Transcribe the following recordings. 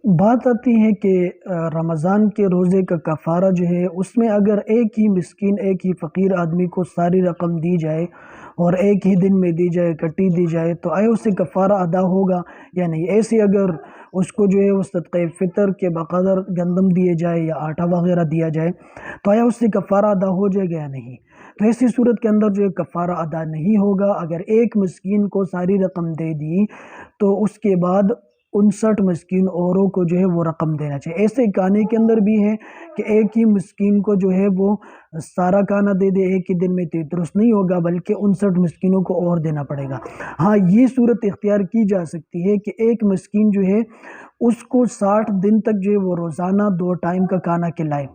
بات آتی ہے کہ رمضان کے روزے کا کفارہ جو ہے اس میں اگر ایک ہی مسکین ایک ہی فقیر آدمی کو ساری رقم دی جائے اور ایک ہی دن میں دی جائے کٹی دی جائے تو آیا اس سے کفارہ ادا ہوگا یا نہیں؟ ایسے اگر اس کو جو ہے وہ صدقہ فطر کے بقدر گندم دیے جائے یا آٹا وغیرہ دیا جائے تو آیا اس سے کفارہ ادا ہو جائے گا یا نہیں؟ تو ایسی صورت کے اندر جو ہے کفارہ ادا نہیں ہوگا۔ اگر ایک مسکین کو ساری رقم دے دی تو اس کے بعد 59 مسکین اوروں کو جو ہے وہ رقم دینا چاہیے۔ ایسے کھانے کے اندر بھی ہے کہ ایک ہی مسکین کو جو ہے وہ سارا کھانا دے دے ایک ہی دن میں تو درست نہیں ہوگا، بلکہ 59 مسکینوں کو اور دینا پڑے گا۔ ہاں، یہ صورت اختیار کی جا سکتی ہے کہ ایک مسکین جو ہے اس کو 60 دن تک جو ہے وہ روزانہ 2 ٹائم کا کھانا کھلائے،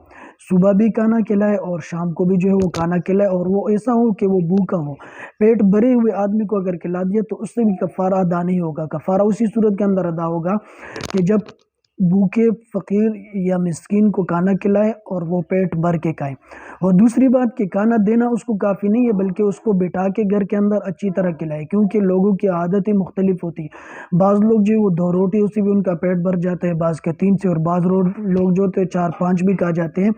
صبح بھی کھانا کھلائے اور شام کو بھی جو ہے وہ کھانا کھلائے، اور وہ ایسا ہو کہ وہ بھوکا ہو۔ پیٹ بھرے ہوئے آدمی کو اگر کھلا دیا تو اس سے بھی کفارہ ادا نہیں ہوگا۔ کفارہ اسی صورت کے اندر ادا ہوگا کہ جب بھوکے فقیر یا مسکین کو کھانا کھلائے اور وہ پیٹ بھر کے کھائے۔ اور دوسری بات کہ کھانا دینا اس کو کافی نہیں ہے، بلکہ اس کو بٹھا کے گھر کے اندر اچھی طرح کھلائے، کیونکہ لوگوں کی عادتیں مختلف ہوتی ہیں۔ بعض لوگ جو وہ 2 روٹی سے بھی ان کا پیٹ بھر جاتا ہے، بعض کا 3 سے، اور بعض لوگ جو ہوتے 4-5 بھی کھا جاتے ہیں۔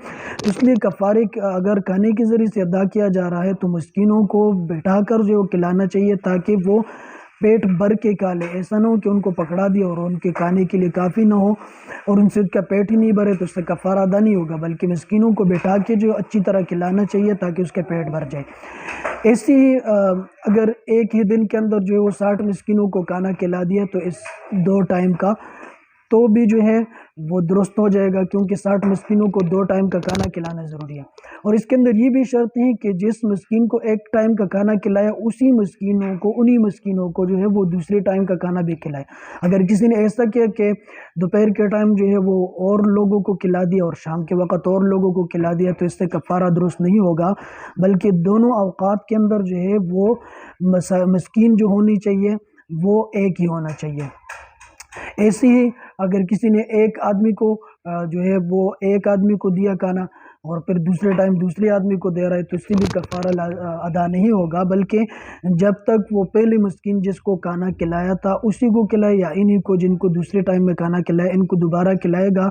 اس لیے کفارے اگر کھانے کے ذریعے سے ادا کیا جا رہا ہے تو مسکینوں کو بٹھا کر جو کھلانا چاہیے تاکہ وہ پیٹ بھر کے کھا لے۔ ایسا نہ ہو کہ ان کو پکڑا دیا اور ان کے کھانے کے لیے کافی نہ ہو اور ان سے کا پیٹ ہی نہیں بھرے تو اس سے کفارہ ادا نہیں ہوگا، بلکہ مسکینوں کو بٹھا کے جو اچھی طرح کھلانا چاہیے تاکہ اس کے پیٹ بھر جائے۔ ایسی ہی اگر ایک ہی دن کے اندر جو ہے وہ 60 مسکینوں کو کھانا کھلا دیا تو اس 2 ٹائم کا تو بھی جو ہے وہ درست ہو جائے گا، کیونکہ 60 مسکینوں کو 2 ٹائم کا کھانا کھلانا ضروری ہے۔ اور اس کے اندر یہ بھی شرط ہے کہ جس مسکین کو ایک ٹائم کا کھانا کھلایا انہی مسکینوں کو جو ہے وہ دوسرے ٹائم کا کھانا بھی کھلائے۔ اگر کسی نے ایسا کیا کہ دوپہر کے ٹائم جو ہے وہ اور لوگوں کو کھلا دیا اور شام کے وقت اور لوگوں کو کھلا دیا تو اس سے کفارہ درست نہیں ہوگا، بلکہ دونوں اوقات کے اندر جو ہے وہ مسکین جو ہونی چاہیے وہ ایک ہی ہونا چاہیے۔ ایسے ہی اگر کسی نے ایک آدمی کو جو ہے وہ ایک آدمی کو دیا کھانا اور پھر دوسرے ٹائم دوسرے آدمی کو دے رہا ہے تو اس سے بھی کفارہ ادا نہیں ہوگا، بلکہ جب تک وہ پہلے مسکین جس کو کھانا کھلایا تھا اسی کو کھلائے یا انہی کو جن کو دوسرے ٹائم میں کھانا کھلایا ان کو دوبارہ کھلائے گا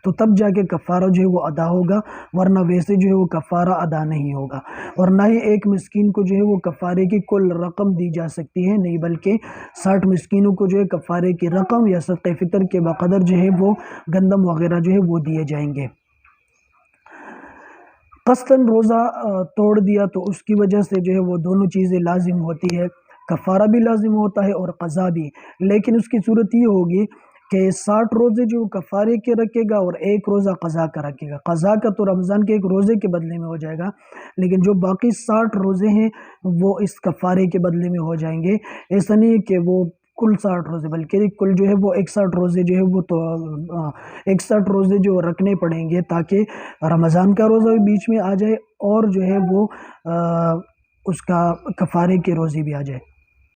تو تب جا کے کفارہ جو ہے وہ ادا ہوگا، ورنہ ویسے جو ہے وہ کفارہ ادا نہیں ہوگا۔ اور نہ ہی ایک مسکین کو جو ہے وہ کفارے کی کل رقم دی جا سکتی ہے، نہیں بلکہ 60 مسکینوں کو جو ہے کفارے کی رقم یا صدقہ فطر کے بقدر جو ہے وہ گندم وغیرہ جو ہے وہ دیے جائیں گے۔ قصداً روزہ توڑ دیا تو اس کی وجہ سے جو ہے وہ دونوں چیزیں لازم ہوتی ہے، کفارہ بھی لازم ہوتا ہے اور قضا بھی، لیکن اس کی صورت یہ ہوگی کہ 60 روزے جو کفارے کے رکھے گا اور ایک روزہ قضا کا رکھے گا۔ قضا کا تو رمضان کے ایک روزے کے بدلے میں ہو جائے گا، لیکن جو باقی 60 روزے ہیں وہ اس کفارے کے بدلے میں ہو جائیں گے۔ ایسا نہیں کہ وہ کل 60 روزے، بلکہ کل جو ہے وہ 61 روزے جو ہے وہ تو 61 روزے جو رکھنے پڑیں گے تاکہ رمضان کا روزہ بھی بیچ میں آ جائے اور جو ہے وہ اس کا کفارے کے روزے بھی آ جائے۔